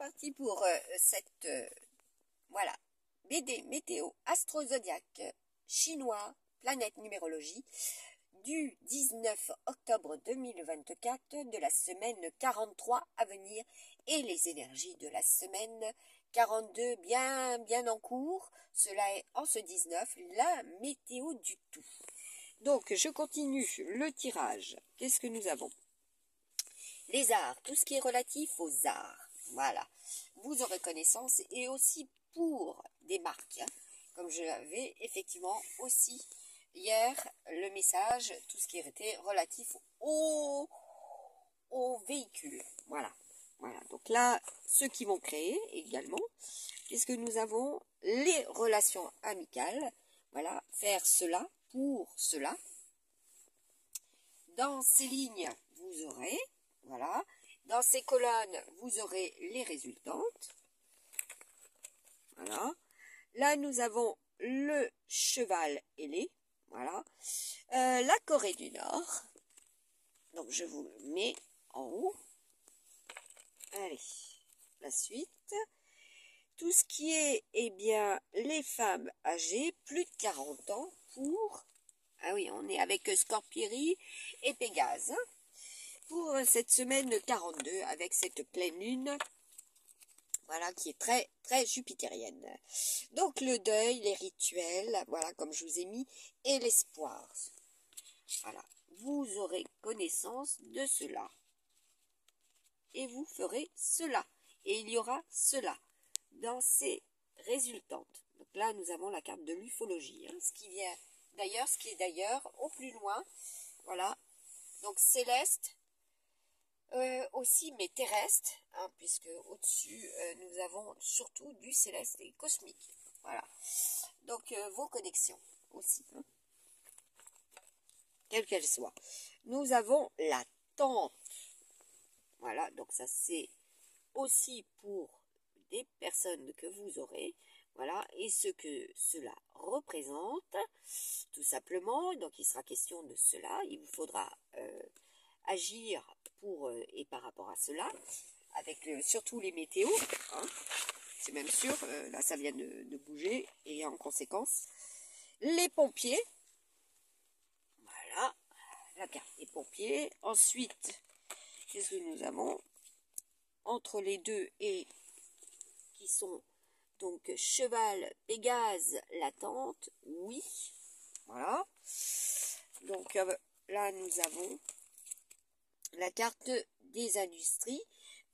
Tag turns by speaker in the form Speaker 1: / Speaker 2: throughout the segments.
Speaker 1: parti pour cette voilà BD météo astro-zodiaque chinois, planète numérologie, du 19 octobre 2024 de la semaine 43 à venir et les énergies de la semaine 42 bien en cours. Cela est en ce 19, la météo du tout. Donc je continue le tirage. Qu'est-ce que nous avons? Les arts, tout ce qui est relatif aux arts. Voilà. Vous aurez connaissance et aussi pour des marques. Hein, comme je l'avais effectivement aussi hier, le message, tout ce qui était relatif aux véhicules. Voilà. Voilà. Donc là, ceux qui vont créer également. Qu'est-ce que nous avons? Les relations amicales. Voilà. Faire cela pour cela. Dans ces lignes, vous aurez, voilà. Dans ces colonnes, vous aurez les résultantes. Voilà. Là, nous avons le cheval ailé. Voilà. La Corée du Nord. Donc, je vous le mets en haut. Allez, la suite. Tout ce qui est, eh bien, les femmes âgées, plus de 40 ans pour... Ah oui, on est avec Scorpieri et Pégase. Pour cette semaine 42, avec cette pleine lune, voilà, qui est très, très jupitérienne. Donc, le deuil, les rituels, voilà, comme je vous ai mis, et l'espoir. Voilà, vous aurez connaissance de cela. Et vous ferez cela. Et il y aura cela dans ces résultantes. Donc là, nous avons la carte de l'ufologie, hein, ce qui est d'ailleurs au plus loin. Voilà, donc céleste, aussi, mais terrestre, hein, puisque au-dessus, nous avons surtout du céleste et cosmique. Voilà. Donc, vos connexions aussi, hein, quelles qu'elles soient. Nous avons la tente. Voilà, donc ça, c'est aussi pour des personnes que vous aurez. Voilà, et ce que cela représente, tout simplement. Donc, il sera question de cela. Il vous faudra agir pour et par rapport à cela, avec surtout les météos, hein, c'est même sûr, là ça vient de bouger, et en conséquence, les pompiers, voilà, la carte des pompiers. Ensuite, qu'est-ce que nous avons entre les deux et qui sont donc cheval, Pégase, la tente, oui, voilà, donc là nous avons la carte des industries.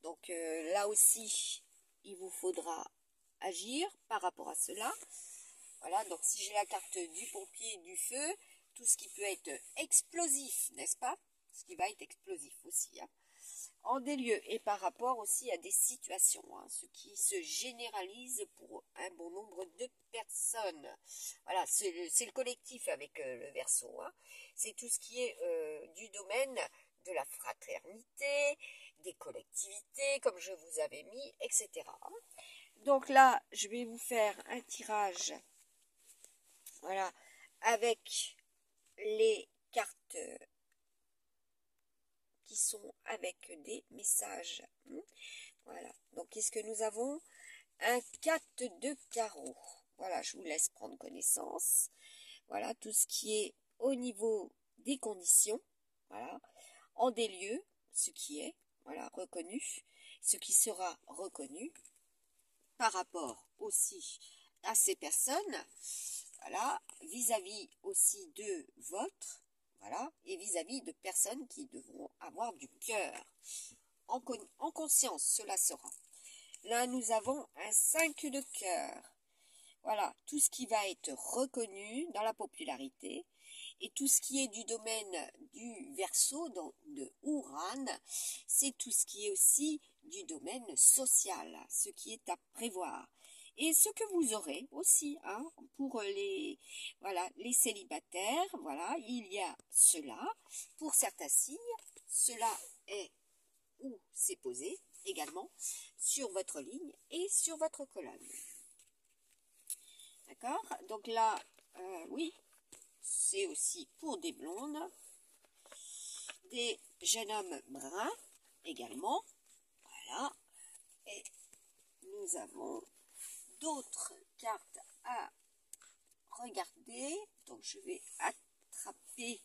Speaker 1: Donc là aussi, il vous faudra agir par rapport à cela. Voilà, donc si j'ai la carte du pompier, du feu, tout ce qui peut être explosif, n'est-ce pas? Ce qui va être explosif aussi, hein, en des lieux et par rapport aussi à des situations, hein, ce qui se généralise pour un bon nombre de personnes. Voilà, c'est le collectif avec le Verseau, hein. C'est tout ce qui est du domaine de la fraternité, des collectivités, comme je vous avais mis, etc. Donc là, je vais vous faire un tirage, voilà, avec les cartes qui sont avec des messages. Voilà, donc qu'est-ce que nous avons? Un 4 de carreau. Voilà, je vous laisse prendre connaissance. Voilà, tout ce qui est au niveau des conditions, voilà, en des lieux, ce qui est, voilà, reconnu, ce qui sera reconnu par rapport aussi à ces personnes, voilà, vis-à-vis aussi de votre, voilà, et vis-à-vis de personnes qui devront avoir du cœur. En conscience, cela sera. Là, nous avons un 5 de cœur. Voilà, tout ce qui va être reconnu dans la popularité et tout ce qui est du domaine du Verseau, donc de Uran, c'est tout ce qui est aussi du domaine social, ce qui est à prévoir. Et ce que vous aurez aussi, hein, pour les, voilà, les célibataires, voilà, il y a cela. Pour certains signes, cela est où c'est posé également sur votre ligne et sur votre colonne. D'accord? Donc là, oui, c'est aussi pour des blondes, des jeunes hommes bruns également. Voilà. Et nous avons d'autres cartes à regarder. Donc, je vais attraper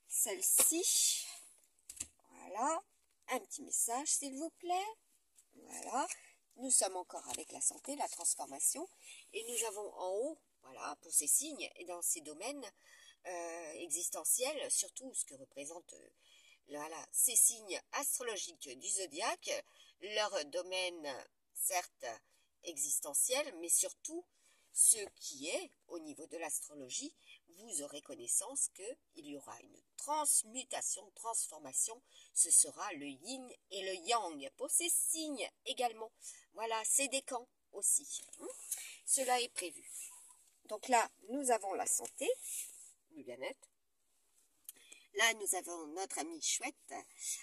Speaker 1: celle-ci. Voilà. Un petit message, s'il vous plaît. Voilà. Nous sommes encore avec la santé, la transformation. Et nous avons en haut, voilà, pour ces signes et dans ces domaines existentiels, surtout ce que représentent voilà, ces signes astrologiques du zodiaque, leur domaine, certes, existentiel, mais surtout ce qui est, au niveau de l'astrologie, vous aurez connaissance qu'il y aura une transmutation, transformation, ce sera le yin et le yang, pour ces signes également. Voilà, c'est des camps aussi. Cela est prévu. Donc là, nous avons la santé, le bien-être. Là, nous avons notre amie chouette,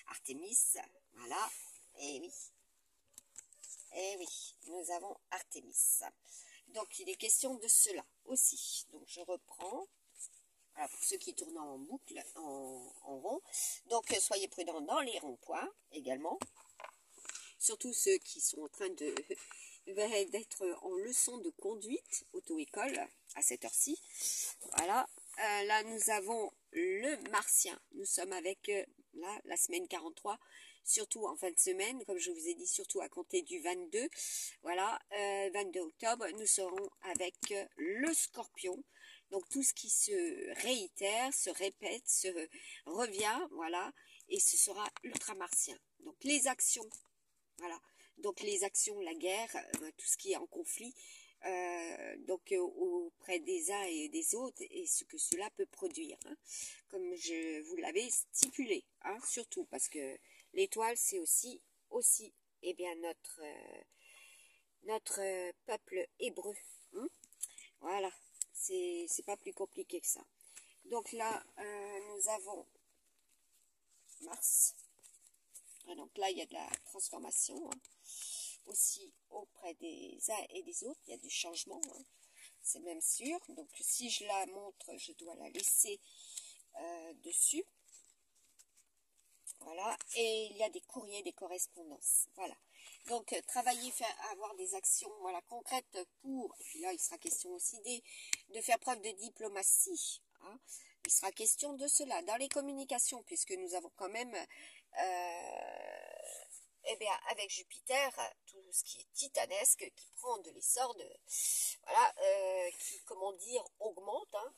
Speaker 1: Artémis, voilà, et oui. Et oui, nous avons Artémis. Donc, il est question de cela aussi. Donc, je reprends. Voilà, pour ceux qui tournent en boucle, en rond. Donc, soyez prudents dans les ronds-points également. Surtout ceux qui sont en train d'être en leçon de conduite, auto-école, à cette heure-ci. Voilà. Là, nous avons le martien. Nous sommes avec là, la semaine 43. Surtout en fin de semaine, comme je vous ai dit, surtout à compter du 22, voilà, 22 octobre, nous serons avec le scorpion. Donc tout ce qui se réitère, se répète, se revient, voilà, et ce sera ultra martien. Donc les actions, voilà, donc les actions, la guerre, tout ce qui est en conflit, donc auprès des uns et des autres, et ce que cela peut produire, hein, comme je vous l'avais stipulé, hein, surtout parce que l'étoile, c'est aussi eh bien, notre peuple hébreu. Hein, voilà, c'est pas plus compliqué que ça. Donc là, nous avons Mars. Et donc là, il y a de la transformation, hein, aussi auprès des uns et des autres. Il y a du changement, hein, c'est même sûr. Donc si je la montre, je dois la laisser dessus. Voilà, et il y a des courriers, des correspondances. Voilà. Donc, travailler, avoir des actions, voilà, concrètes pour, et puis là, il sera question aussi de faire preuve de diplomatie. Hein. Il sera question de cela dans les communications, puisque nous avons quand même, eh bien, avec Jupiter, tout ce qui est titanesque, qui prend de l'essor, voilà, qui, comment dire, augmente, hein.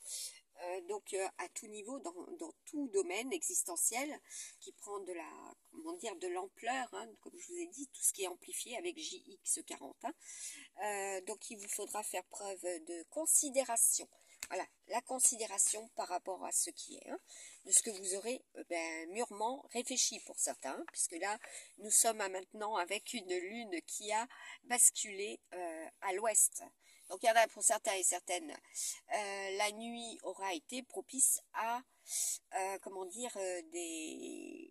Speaker 1: Donc à tout niveau, dans tout domaine existentiel, qui prend de la, comment dire, de l'ampleur, hein, comme je vous ai dit, tout ce qui est amplifié avec JX40. Hein. Donc il vous faudra faire preuve de considération. Voilà, la considération par rapport à ce qui est, hein, de ce que vous aurez mûrement réfléchi pour certains, hein, puisque là, nous sommes maintenant avec une lune qui a basculé à l'ouest. Donc, il y en a pour certains et certaines, la nuit aura été propice à, comment dire, des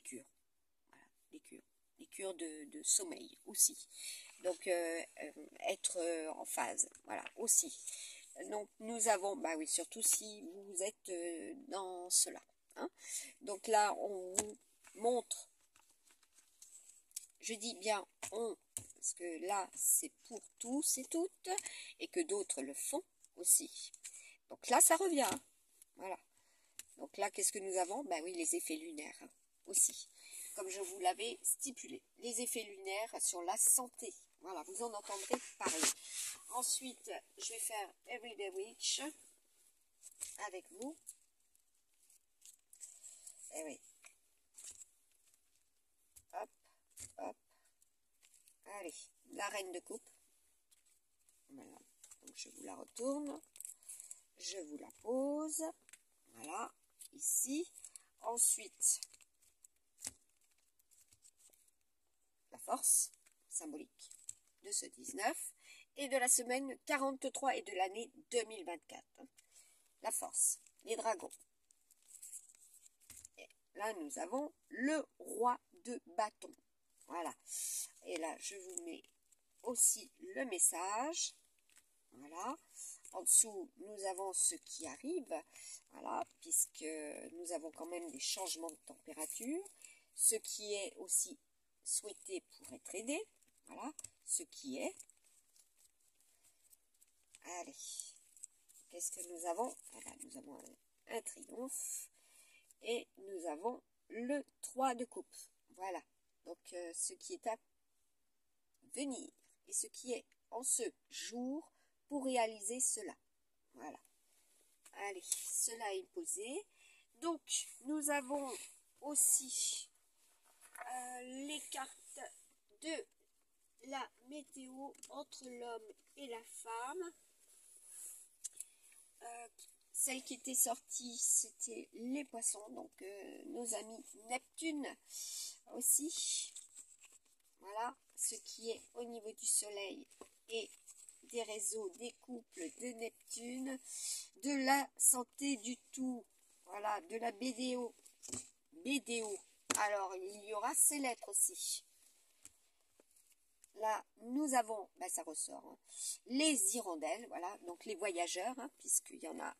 Speaker 1: cures. Voilà, des cures de sommeil aussi. Donc, être en phase, voilà, aussi. Donc, nous avons, bah oui, surtout si vous êtes dans cela. Hein. Donc là, on vous montre, je dis bien on, parce que là, c'est pour tous et toutes, et que d'autres le font aussi. Donc là, ça revient. Hein. Voilà. Donc là, qu'est-ce que nous avons? Ben oui, les effets lunaires, hein, aussi. Comme je vous l'avais stipulé. Les effets lunaires sur la santé. Voilà, vous en entendrez parler. Ensuite, je vais faire Everyday Witch avec vous. Eh oui. Hop, hop. Allez, la reine de coupe. Voilà. Donc je vous la retourne. Je vous la pose. Voilà, ici. Ensuite, la force symbolique de ce 19 et de la semaine 43 et de l'année 2024. La force, les dragons. Et là, nous avons le roi de bâton. Voilà. Et là, je vous mets aussi le message. Voilà. En dessous, nous avons ce qui arrive. Voilà. Puisque nous avons quand même des changements de température. Ce qui est aussi souhaiter pour être aidé. Voilà ce qui est. Allez, qu'est-ce que nous avons? Voilà, nous avons un triomphe et nous avons le 3 de coupe. Voilà, donc ce qui est à venir et ce qui est en ce jour pour réaliser cela. Voilà. Allez, cela est posé. Donc, nous avons aussi les cartes de la météo entre l'homme et la femme. Celle qui était sortie, c'était les poissons, donc nos amis Neptune aussi. Voilà, ce qui est au niveau du soleil et des réseaux, des couples de Neptune, de la santé du tout, voilà, de la BDO. BDO. Alors, il y aura ces lettres aussi. Là, nous avons, ben ça ressort, hein, les hirondelles, voilà, donc les voyageurs, hein, puisqu'il y en a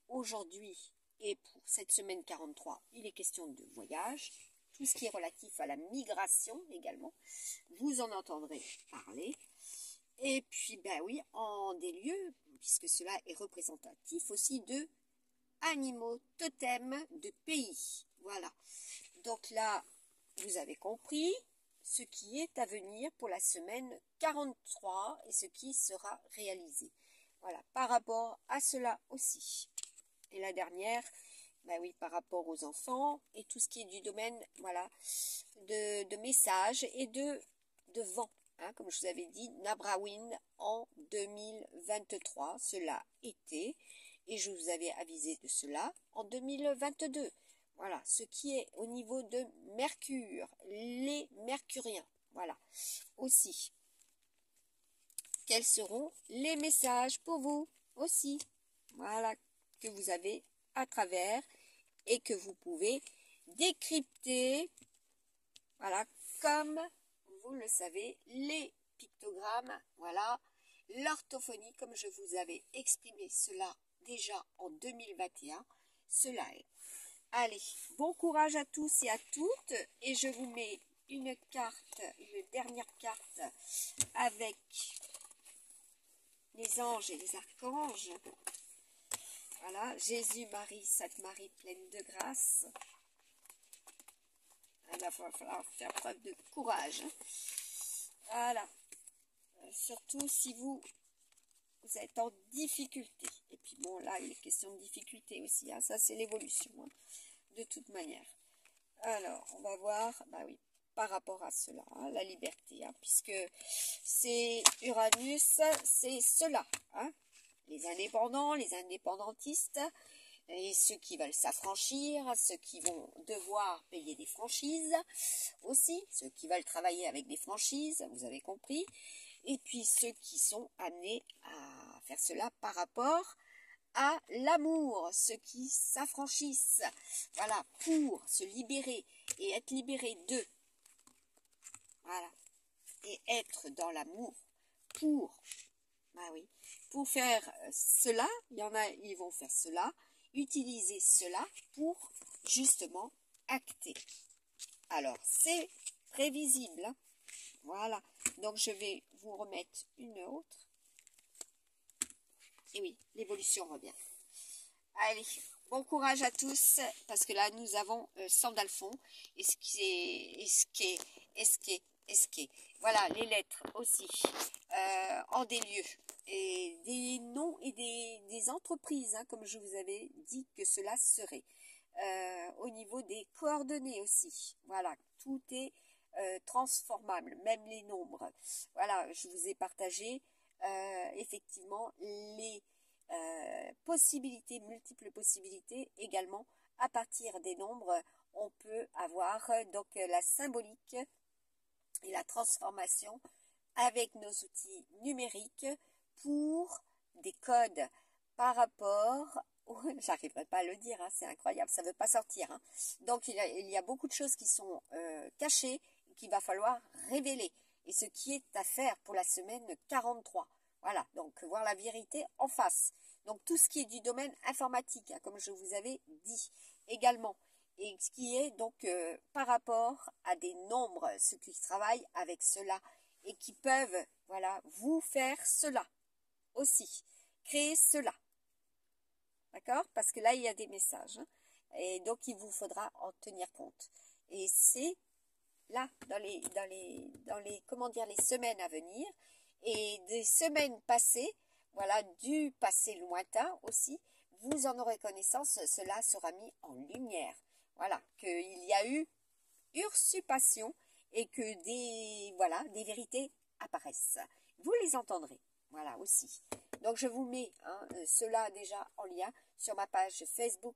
Speaker 1: aujourd'hui et pour cette semaine 43, il est question de voyage. Tout ce qui est relatif à la migration également, vous en entendrez parler. Et puis, ben oui, en des lieux, puisque cela est représentatif aussi de animaux, totems de pays. Voilà. Donc là, vous avez compris ce qui est à venir pour la semaine 43 et ce qui sera réalisé. Voilà, par rapport à cela aussi. Et la dernière, ben oui, par rapport aux enfants et tout ce qui est du domaine, voilà, de messages et de vent. Hein, comme je vous avais dit, Nabrawin en 2023, cela était, et je vous avais avisé de cela en 2022. Voilà, ce qui est au niveau de Mercure, les Mercuriens, voilà, aussi. Quels seront les messages pour vous aussi? Voilà, que vous avez à travers et que vous pouvez décrypter, voilà, comme vous le savez, les pictogrammes, voilà, l'orthophonie, comme je vous avais exprimé cela déjà en 2021, cela est. Allez, bon courage à tous et à toutes, et je vous mets une carte, une dernière carte avec les anges et les archanges. Voilà, Jésus, Marie, Sainte Marie, pleine de grâce. Il va falloir faire preuve de courage. Voilà. Surtout si vous êtes en difficulté. Et puis bon, là, il est question de difficulté aussi. Hein. Ça, c'est l'évolution, hein, de toute manière. Alors, on va voir, bah oui, par rapport à cela, hein, la liberté. Hein, puisque c'est Uranus, c'est cela. Hein, les indépendants, les indépendantistes, et ceux qui veulent s'affranchir, ceux qui vont devoir payer des franchises aussi, ceux qui veulent travailler avec des franchises, vous avez compris, et puis ceux qui sont amenés à faire cela par rapport à l'amour, ceux qui s'affranchissent, voilà, pour se libérer et être libérés d'eux, voilà, et être dans l'amour pour, bah oui, pour faire cela, il y en a, ils vont faire cela, utiliser cela pour justement acter. Alors, c'est prévisible. Hein. Voilà. Donc, je vais vous remettre une autre. Et oui, l'évolution revient. Allez, bon courage à tous, parce que là, nous avons Sandalphon, Esqué. Voilà, les lettres aussi, en des lieux, et des noms et des entreprises, hein, comme je vous avais dit que cela serait. Au niveau des coordonnées aussi, voilà, tout est transformable, même les nombres. Voilà, je vous ai partagé effectivement les possibilités, multiples possibilités également. À partir des nombres, on peut avoir donc la symbolique et la transformation avec nos outils numériques pour des codes par rapport, j'arriverai pas à le dire, hein, c'est incroyable, ça ne veut pas sortir. Hein. Donc il y a beaucoup de choses qui sont cachées et qu'il va falloir révéler. Et ce qui est à faire pour la semaine 43. Voilà, donc voir la vérité en face. Donc tout ce qui est du domaine informatique, hein, comme je vous avais dit également. et ce qui est donc par rapport à des nombres, ceux qui travaillent avec cela et qui peuvent, voilà, vous faire cela aussi, créer cela, d'accord? Parce que là, il y a des messages, hein, et donc il vous faudra en tenir compte. Et c'est là, comment dire, les semaines à venir, et des semaines passées, voilà, du passé lointain aussi, vous en aurez connaissance, cela sera mis en lumière. Voilà, qu'il y a eu usurpation et que des vérités apparaissent. Vous les entendrez, voilà aussi. Donc je vous mets cela déjà en lien sur ma page Facebook,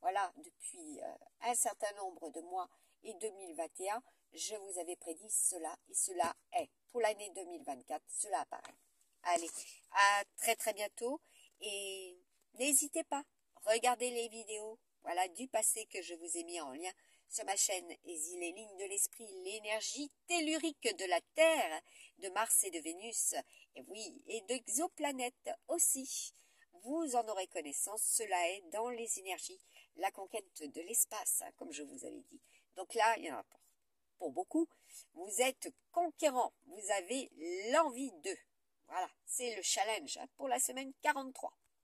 Speaker 1: voilà, depuis un certain nombre de mois et 2021, je vous avais prédit cela et cela est pour l'année 2024, cela apparaît. Allez, à très très bientôt et n'hésitez pas, regardez les vidéos, voilà, du passé que je vous ai mis en lien sur ma chaîne et les lignes de l'esprit, l'énergie tellurique de la Terre, de Mars et de Vénus, et oui, et d'exoplanètes aussi. Vous en aurez connaissance, cela est dans les énergies, la conquête de l'espace, hein, comme je vous avais dit. Donc là, il y en a pour beaucoup. Vous êtes conquérant, vous avez l'envie d'eux. Voilà, c'est le challenge pour la semaine 43.